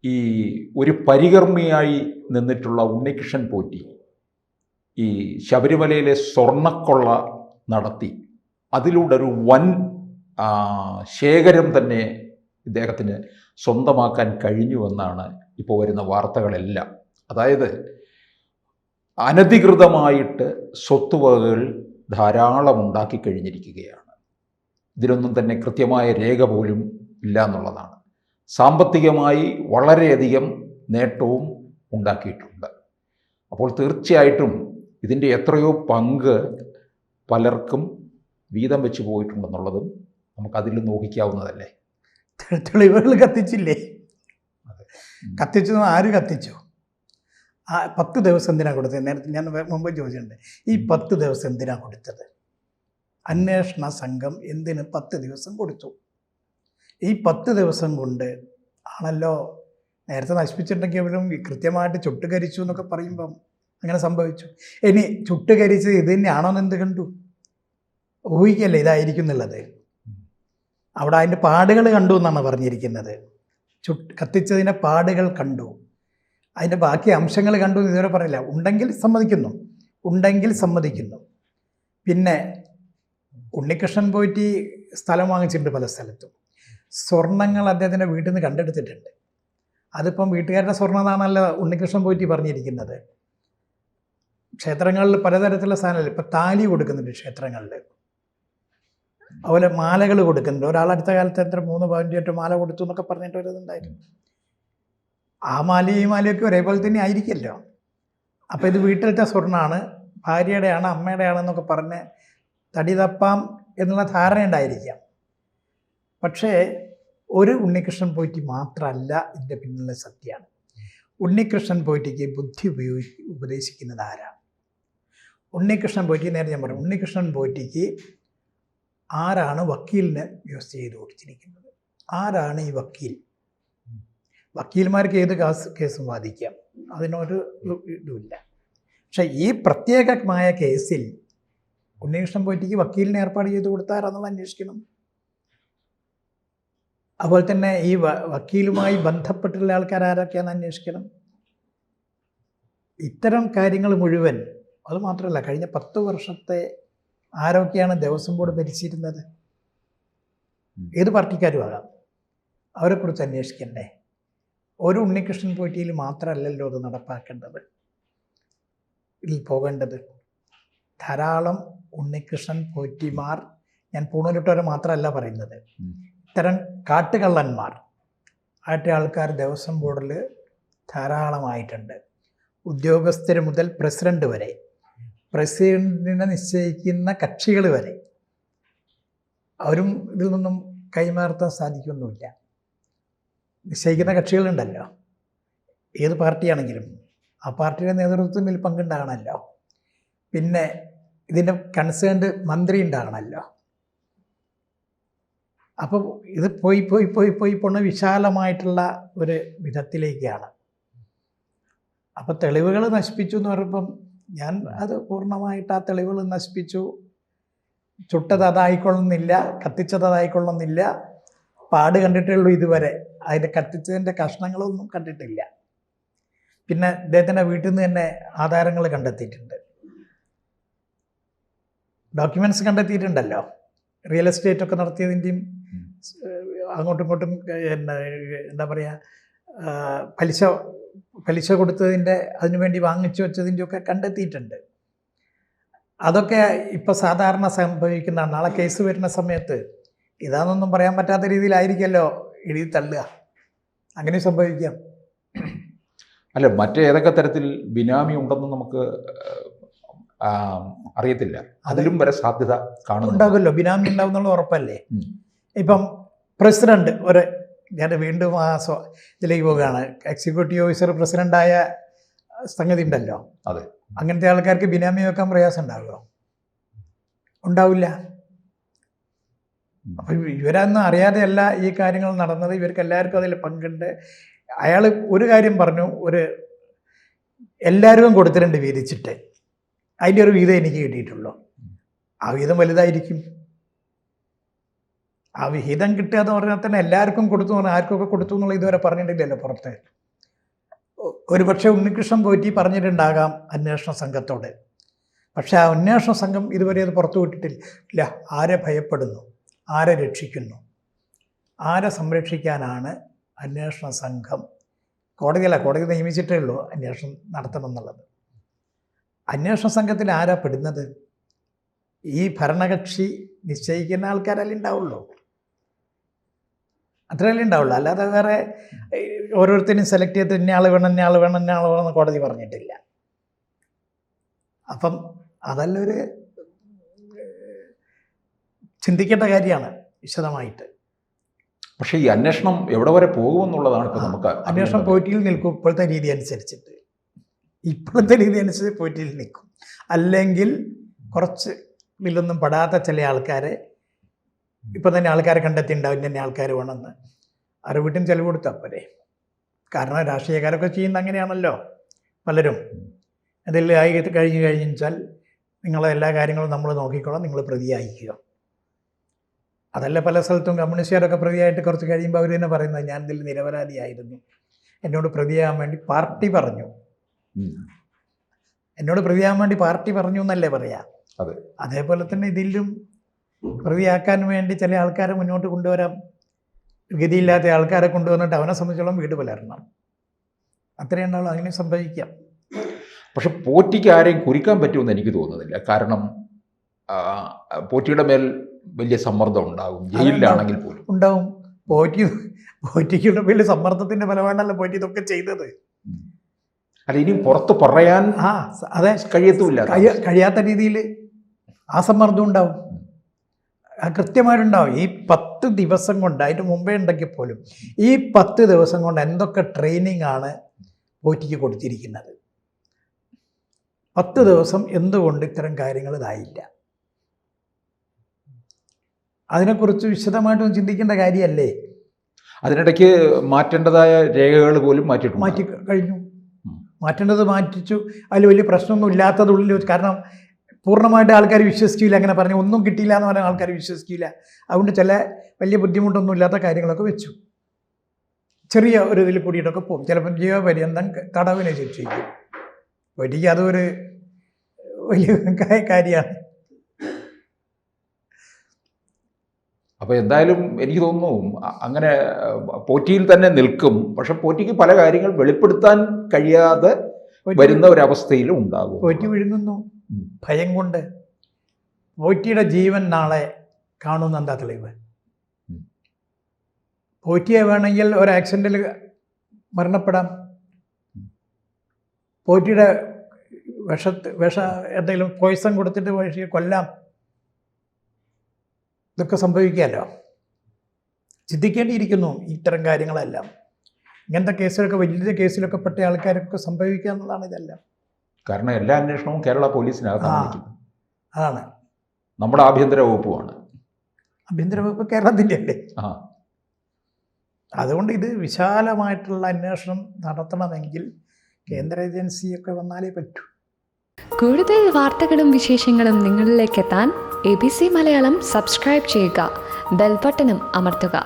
ഈ ഒരു പരികർമ്മിയായി നിന്നിട്ടുള്ള ഉണ്ണികൃഷ്ണൻ പോറ്റി ഈ ശബരിമലയിലെ സ്വർണ്ണക്കൊള്ള നടത്തി അതിലൂടെ ഒരു വൻ ശേഖരം തന്നെ ഇദ്ദേഹത്തിന് സ്വന്തമാക്കാൻ കഴിഞ്ഞുവെന്നാണ് ഇപ്പോൾ വരുന്ന വാർത്തകളെല്ലാം. അതായത് അനധികൃതമായിട്ട് സ്വത്തുവകകൾ ധാരാളം ഉണ്ടാക്കി കഴിഞ്ഞിരിക്കുകയാണ്. ഇതിലൊന്നും തന്നെ കൃത്യമായ രേഖ പോലും ഇല്ല എന്നുള്ളതാണ്. സാമ്പത്തികമായി വളരെയധികം നേട്ടവും ഉണ്ടാക്കിയിട്ടുണ്ട്. അപ്പോൾ തീർച്ചയായിട്ടും ഇതിൻ്റെ എത്രയോ പങ്ക് പലർക്കും വീതം വെച്ച് പോയിട്ടുണ്ടെന്നുള്ളതും നമുക്കതിൽ നോക്കിക്കാവുന്നതല്ലേ. തെളിവുകൾ കത്തിച്ചില്ലേ? കത്തിച്ചു. ആര് കത്തിച്ചു? 10 ദിവസം എന്തിനാണ് കൊടുത്തത്? നേരത്തെ ഞാൻ മുമ്പ് ചോദിച്ചിട്ടുണ്ട്, ഈ 10 ദിവസം എന്തിനാണ് കൊടുത്തത്? അന്വേഷണ സംഘം എന്തിന് 10 ദിവസം കൊടുത്തു? ഈ 10 ദിവസം കൊണ്ട് ആണല്ലോ നേരത്തെ നശിപ്പിച്ചിട്ടുണ്ടെങ്കിലും കൃത്യമായിട്ട് ചുട്ടുകരിച്ചു എന്നൊക്കെ പറയുമ്പം അങ്ങനെ സംഭവിച്ചു. ഇനി ചുട്ടുകരിച്ച് ഇത് തന്നെയാണോ എന്ന് എന്ത് കണ്ടു? ഊഹിക്കല്ലേ ഇതായിരിക്കും എന്നുള്ളത്. അവിടെ അതിൻ്റെ പാടുകൾ കണ്ടു എന്നാണ് പറഞ്ഞിരിക്കുന്നത്. കത്തിച്ചതിൻ്റെ പാടുകൾ കണ്ടു, അതിൻ്റെ ബാക്കി അംശങ്ങൾ കണ്ടു എന്ന് ഇതുവരെ പറഞ്ഞില്ല. ഉണ്ടെങ്കിൽ സമ്മതിക്കുന്നു. പിന്നെ ഉണ്ണികൃഷ്ണൻ പോറ്റി സ്ഥലം വാങ്ങിച്ചിട്ടുണ്ട് പല സ്ഥലത്തും. സ്വർണങ്ങൾ അദ്ദേഹത്തിൻ്റെ വീട്ടിൽ നിന്ന് കണ്ടെടുത്തിട്ടുണ്ട്. അതിപ്പം വീട്ടുകാരുടെ സ്വർണ്ണതാണല്ലോ ഉണ്ണികൃഷ്ണൻ പോറ്റി പറഞ്ഞിരിക്കുന്നത്. ക്ഷേത്രങ്ങളിൽ പലതരത്തിലുള്ള സാധനങ്ങൾ, ഇപ്പം താലി കൊടുക്കുന്നുണ്ട് ക്ഷേത്രങ്ങളിൽ, അതുപോലെ മാലകൾ കൊടുക്കുന്നുണ്ട്. ഒരാളടുത്ത കാലത്ത് 3 പവൻ്റെ മാല കൊടുത്തു എന്നൊക്കെ പറഞ്ഞിട്ട് ഒരിതുണ്ടായിരുന്നു. ആ മാലയും ഈ മാലയൊക്കെ ഒരേപോലെ തന്നെ ആയിരിക്കുമല്ലോ. അപ്പോൾ ഇത് വീട്ടിലത്തെ സ്വർണ്ണമാണ്, ഭാര്യയുടെയാണ്, അമ്മയുടെയാണെന്നൊക്കെ പറഞ്ഞ് തടി തപ്പാം എന്നുള്ള ധാരണ ഉണ്ടായിരിക്കാം. പക്ഷേ ഒരു ഉണ്ണികൃഷ്ണൻ പോറ്റി മാത്രമല്ല ഇതിൻ്റെ പിന്നിലെ സത്യമാണ്. ഉണ്ണികൃഷ്ണൻ പോറ്റിക്ക് ബുദ്ധി ഉപദേശിക്കുന്നത് ആരാണ്? ഉണ്ണികൃഷ്ണൻ പോറ്റി, നേരെ ഞാൻ പറഞ്ഞു, ഉണ്ണികൃഷ്ണൻ പോറ്റിക്ക് ആരാണ് വക്കീലിനെ വ്യവസ്ഥ ചെയ്ത് കൊടുത്തിരിക്കുന്നത്? ആരാണ് ഈ വക്കീൽ? വക്കീൽമാർക്ക് ഏത് കേസും വാദിക്കാം, അതിനൊരു ഇതുമില്ല. പക്ഷെ ഈ പ്രത്യേകമായ കേസിൽ ഉണ്ണികൃഷ്ണൻ പോറ്റിക്ക് വക്കീലിനെ ഏർപ്പാട് ചെയ്ത് കൊടുത്താരാണെന്ന് അന്വേഷിക്കണം. അതുപോലെ തന്നെ ഈ വക്കീലുമായി ബന്ധപ്പെട്ടുള്ള ആൾക്കാർ ആരൊക്കെയാണെന്ന് അന്വേഷിക്കണം. ഇത്തരം കാര്യങ്ങൾ മുഴുവൻ, അതുമാത്രമല്ല കഴിഞ്ഞ 10 വർഷത്തെ ആരൊക്കെയാണ് ദേവസ്വം ബോർഡ് ഭരിച്ചിരുന്നത്? ഏത് പാർട്ടിക്കാരും ആകാം, അവരെക്കുറിച്ച് അന്വേഷിക്കണ്ടേ? ഒരു ഉണ്ണികൃഷ്ണൻ പോറ്റിയിൽ മാത്രമല്ലല്ലോ അത് നടപ്പാക്കേണ്ടത്, ഇതിൽ പോകേണ്ടത്. ധാരാളം ഉണ്ണികൃഷ്ണൻ പോറ്റിമാർ, ഞാൻ പൂണൂലിട്ടവരെ മാത്രമല്ല പറയുന്നത്, ഇത്തരം കാട്ടുകള്ളന്മാർ ആയിട്ട് ആൾക്കാർ ദേവസ്വം ബോർഡിൽ ധാരാളമായിട്ടുണ്ട്. ഉദ്യോഗസ്ഥർ മുതൽ പ്രസിഡന്റ് വരെ, പ്രസിഡന്റിനെ നിശ്ചയിക്കുന്ന കക്ഷികൾ വരെ, അവരും ഇതിൽ നിന്നും കൈമാറാൻ സാധിക്കൊന്നുമില്ല. നിശ്ചയിക്കുന്ന കക്ഷികളുണ്ടല്ലോ, ഏത് പാർട്ടിയാണെങ്കിലും ആ പാർട്ടിയുടെ നേതൃത്വത്തിൽ പങ്കുണ്ടാകണമല്ലോ. പിന്നെ ഇതിൻ്റെ കൺസേൺഡ് മന്ത്രി ഉണ്ടാകണമല്ലോ. അപ്പം ഇത് പോയി പോണ വിശാലമായിട്ടുള്ള ഒരു വിധത്തിലേക്കാണ്. അപ്പം തെളിവുകൾ നശിപ്പിച്ചു എന്ന് പറയുമ്പം ഞാൻ അത് പൂർണ്ണമായിട്ട് ആ തെളിവുകൾ നശിപ്പിച്ചു, ചുട്ടത് അതായിക്കൊള്ളുന്നില്ല, കത്തിച്ചത് അതായിക്കൊള്ളുന്നില്ല, പാട് കണ്ടിട്ടുള്ളൂ ഇതുവരെ. അതിൻ്റെ കത്തിച്ചതിൻ്റെ കഷ്ണങ്ങളൊന്നും കണ്ടിട്ടില്ല. പിന്നെ അദ്ദേഹത്തിൻ്റെ വീട്ടിൽ നിന്ന് തന്നെ ആധാരങ്ങൾ കണ്ടെത്തിയിട്ടുണ്ട്, ഡോക്യുമെൻറ്റ്സ് കണ്ടെത്തിയിട്ടുണ്ടല്ലോ. റിയൽ എസ്റ്റേറ്റ് ഒക്കെ നടത്തിയതിൻ്റെയും അങ്ങോട്ടും ഇങ്ങോട്ടും എന്താ പറയുക, പലിശ കൊടുത്തതിൻ്റെ, അതിനുവേണ്ടി വാങ്ങിച്ചു വെച്ചതിൻ്റെ ഒക്കെ കണ്ടെത്തിയിട്ടുണ്ട്. അതൊക്കെ ഇപ്പോൾ സാധാരണ സംഭവിക്കുന്നതാണ്. നാളെ കേസ് വരുന്ന സമയത്ത് ഇതാണെന്നൊന്നും പറയാൻ പറ്റാത്ത രീതിയിലായിരിക്കുമല്ലോ എഴുതി തള്ളുക. അങ്ങനെ സംഭവിക്കാം. അല്ല, മറ്റേതൊക്കെ തരത്തിൽ ബിനാമി ഉണ്ടെന്ന് നമുക്ക് അറിയത്തില്ല. അതിലും വരെ സാധ്യത ഉണ്ടാകുമല്ലോ, ബിനാമി ഉണ്ടാവുന്നുള്ള ഉറപ്പല്ലേ. ഇപ്പം പ്രസിഡന്റ് ഞാൻ വീണ്ടും ഇതിലേക്ക് പോകുകയാണ്, എക്സിക്യൂട്ടീവ് ഓഫീസർ പ്രസിഡൻ്റായ സംഗതി ഉണ്ടല്ലോ. അതെ, അങ്ങനത്തെ ആൾക്കാർക്ക് ബിനാമി വെക്കാൻ പ്രയാസം ഉണ്ടാകുമോ? ഉണ്ടാവില്ല. അപ്പം ഇവരൊന്നും അറിയാതെയല്ല ഈ കാര്യങ്ങൾ നടന്നത്, ഇവർക്ക് എല്ലാവർക്കും അതിൽ പങ്കുണ്ട്. അയാൾ ഒരു കാര്യം പറഞ്ഞു, എല്ലാവരും കൊടുത്തിട്ടുണ്ട് വീതിച്ചിട്ട്, അതിൻ്റെ ഒരു വീതം എനിക്ക് കിട്ടിയിട്ടുള്ളൂ. ആ വീതം വലുതായിരിക്കും. ആ വിഹിതം കിട്ടുക എന്ന് പറഞ്ഞാൽ തന്നെ എല്ലാവർക്കും കൊടുത്തു എന്ന് പറഞ്ഞാൽ ആർക്കൊക്കെ കൊടുത്തു എന്നുള്ള ഇതുവരെ പറഞ്ഞിട്ടില്ലല്ലോ പുറത്ത്. ഒരുപക്ഷെ ഉണ്ണികൃഷ്ണൻ പോറ്റി പറഞ്ഞിട്ടുണ്ടാകാം അന്വേഷണ സംഘത്തോട്. പക്ഷെ ആ അന്വേഷണ സംഘം ഇതുവരെ അത് പുറത്തു വിട്ടിട്ടില്ല. ആരെ ഭയപ്പെടുന്നു, ആരെ രക്ഷിക്കുന്നു, ആരെ സംരക്ഷിക്കാനാണ് അന്വേഷണ സംഘം? കോടതി നിയമിച്ചിട്ടേ ഉള്ളൂ അന്വേഷണം നടത്തണം എന്നുള്ളത്. അന്വേഷണ സംഘത്തിൽ ആരാ പെടുന്നത്? ഈ ഭരണകക്ഷി നിശ്ചയിക്കുന്ന ആൾക്കാരല്ലേ ഉണ്ടാവുള്ളൂ. അത്രയല്ലേ ഉണ്ടാവുള്ളൂ. അല്ലാതെ വേറെ ഓരോരുത്തരും സെലക്ട് ചെയ്ത് ഇന്നയാൾ വേണം എന്ന് കോടതി പറഞ്ഞിട്ടില്ല. അപ്പം അതെല്ലൊരു ചിന്തിക്കേണ്ട കാര്യമാണ് വിശദമായിട്ട്. പക്ഷേ ഈ അന്വേഷണം എവിടെ വരെ പോകുമെന്നുള്ളതാണ് ഇപ്പോൾ നമുക്ക് അന്വേഷണം പോറ്റിയിൽ നിൽക്കും. ഇപ്പോഴത്തെ രീതി അനുസരിച്ച് പോറ്റിയിൽ നിൽക്കും. അല്ലെങ്കിൽ കുറച്ച് ഇതിലൊന്നും പെടാത്ത ചില ആൾക്കാരെ ഇപ്പം തന്നെ ആൾക്കാരെ കണ്ടെത്തിയിട്ടുണ്ടാവും, ഇന്ന ആൾക്കാർ വേണമെന്ന്. അവരുടെ വീട്ടിൽ ചെലവ് കൊടുത്താൽ പോരെ. കാരണം രാഷ്ട്രീയക്കാരൊക്കെ ചെയ്യുന്ന അങ്ങനെയാണല്ലോ പലരും. അതിൽ ആയി കഴിഞ്ഞാൽ നിങ്ങളെ എല്ലാ കാര്യങ്ങളും നമ്മൾ നോക്കിക്കോളാം, നിങ്ങൾ പ്രതിയായിക്കുക. അതല്ല പല സ്ഥലത്തും കമ്മ്യൂണിസ്റ്റുകാരൊക്കെ പ്രതിയായിട്ട് കുറച്ച് കഴിയുമ്പോൾ അവർ തന്നെ പറയുന്നത് ഞാൻ ഇതിൽ നിരപരാധിയായിരുന്നു, എന്നോട് പ്രതിയാകാൻ വേണ്ടി പാർട്ടി പറഞ്ഞു, എന്നോട് പ്രതിയാകാൻ വേണ്ടി പാർട്ടി പറഞ്ഞു എന്നല്ലേ പറയാം. അതേപോലെ തന്നെ ഇതിലും പ്രതിയാക്കാൻ വേണ്ടി ചില ആൾക്കാരെ മുന്നോട്ട് കൊണ്ടുവരാം. ഗതിയില്ലാത്ത ആൾക്കാരെ കൊണ്ടുവന്നിട്ട് അവനെ സംബന്ധിച്ചോളം വീട് പുലരണം. അത്രയേ ഉണ്ടാവുള്ളൂ. അങ്ങനെ സംഭവിക്കാം. പക്ഷെ പോറ്റിക്ക് ആരെയും കുറിക്കാൻ പറ്റുമെന്ന് എനിക്ക് തോന്നുന്നില്ല. കാരണം പോറ്റിയുടെ മേൽ വലിയ സമ്മർദ്ദം ഉണ്ടാകും, ജയിലിലാണെങ്കിൽ പോലും ഉണ്ടാവും. പോറ്റിക്കുള്ള വലിയ സമ്മർദ്ദത്തിന്റെ ഫലമാണല്ലോ പോറ്റി ഇതൊക്കെ ചെയ്തത്. അല്ല, ഇനിയും പുറത്ത് പറയാൻ അതെ കഴിയത്തുമില്ല. കഴിയാത്ത രീതിയിൽ ആ സമ്മർദ്ദം ഉണ്ടാവും, കൃത്യമായിട്ടുണ്ടാവും. ഈ 10 ദിവസം കൊണ്ട്, അതിന് മുമ്പേ ഉണ്ടെങ്കിൽ പോലും ഈ 10 ദിവസം കൊണ്ട് എന്തൊക്കെ ട്രെയിനിങ് ആണ് പോറ്റിക്ക് കൊടുത്തിരിക്കുന്നത്. 10 ദിവസം എന്തുകൊണ്ട് ഇത്തരം കാര്യങ്ങൾ ഇതായില്ല? അതിനെക്കുറിച്ച് വിശദമായിട്ടും ചിന്തിക്കേണ്ട കാര്യമല്ലേ? അതിനിടയ്ക്ക് മാറ്റേണ്ടതായ രേഖകൾ പോലും മാറ്റി കഴിഞ്ഞു. മാറ്റേണ്ടത് മാറ്റിച്ചു. അതിൽ വലിയ പ്രശ്നമൊന്നും ഇല്ലാത്തതുള്ളിൽ. കാരണം പൂർണ്ണമായിട്ട് ആൾക്കാർ വിശ്വസിക്കില്ല. അങ്ങനെ പറഞ്ഞു ഒന്നും കിട്ടിയില്ല എന്ന് പറഞ്ഞാൽ ആൾക്കാർ വിശ്വസിക്കില്ല. അതുകൊണ്ട് ചില വലിയ ബുദ്ധിമുട്ടൊന്നും ഇല്ലാത്ത കാര്യങ്ങളൊക്കെ വെച്ചു. ചെറിയ ഒരു ഇതിൽ കൂടിയിട്ടൊക്കെ പോകും. ചിലപ്പം ജീവപര്യന്തം തടവിനെ ശിക്ഷിക്കും. ഒരിക്കൽ അതൊരു വലിയ കാര്യമാണ്. അപ്പോൾ എന്തായാലും എനിക്ക് തോന്നുന്നു അങ്ങനെ പോറ്റിയിൽ തന്നെ നിൽക്കും. പക്ഷെ പോറ്റിക്ക് പല കാര്യങ്ങൾ വെളിപ്പെടുത്താൻ കഴിയാതെ വരുന്ന ഒരവസ്ഥയിലും ഉണ്ടാകും. പോറ്റി വിഴുങ്ങുന്നു ഭയം കൊണ്ട്. പോറ്റിയുടെ ജീവൻ നാളെ കാണുന്ന എന്താ തെളിവ്? പോറ്റിയെ വേണമെങ്കിൽ ഒരു ആക്സിഡൻറ്റിൽ മരണപ്പെടാം. പോറ്റിയുടെ എന്തെങ്കിലും പോയിസൺ കൊടുത്തിട്ട് പോയി കൊല്ലാം. ഇതൊക്കെ സംഭവിക്കാമല്ലോ. ചിന്തിക്കേണ്ടിയിരിക്കുന്നു ഇത്തരം കാര്യങ്ങളെല്ലാം. ഇങ്ങനത്തെ കേസിലൊക്കെ, വലിയ കേസിലൊക്കെ പെട്ട ആൾക്കാരൊക്കെ സംഭവിക്കുക എന്നുള്ളതാണ് ഇതെല്ലാം. കാരണം എല്ലാ അന്വേഷണവും കേരള പോലീസിനകത്താണ്. അതാണ് നമ്മുടെ ആഭ്യന്തര വകുപ്പുമാണ്. ആഭ്യന്തര വകുപ്പ് കേരളത്തിൻ്റെ അല്ലേ? അതുകൊണ്ട് ഇത് വിശാലമായിട്ടുള്ള അന്വേഷണം നടത്തണമെങ്കിൽ കേന്ദ്ര ഏജൻസിയൊക്കെ വന്നാലേ പറ്റൂ. കൂടുതൽ വാർത്തകളും വിശേഷങ്ങളും നിങ്ങളിലേക്ക് എത്താൻ ABC മലയാളം സബ്സ്ക്രൈബ് ചെയ്യുക, ബെൽ ബട്ടണും അമർത്തുക.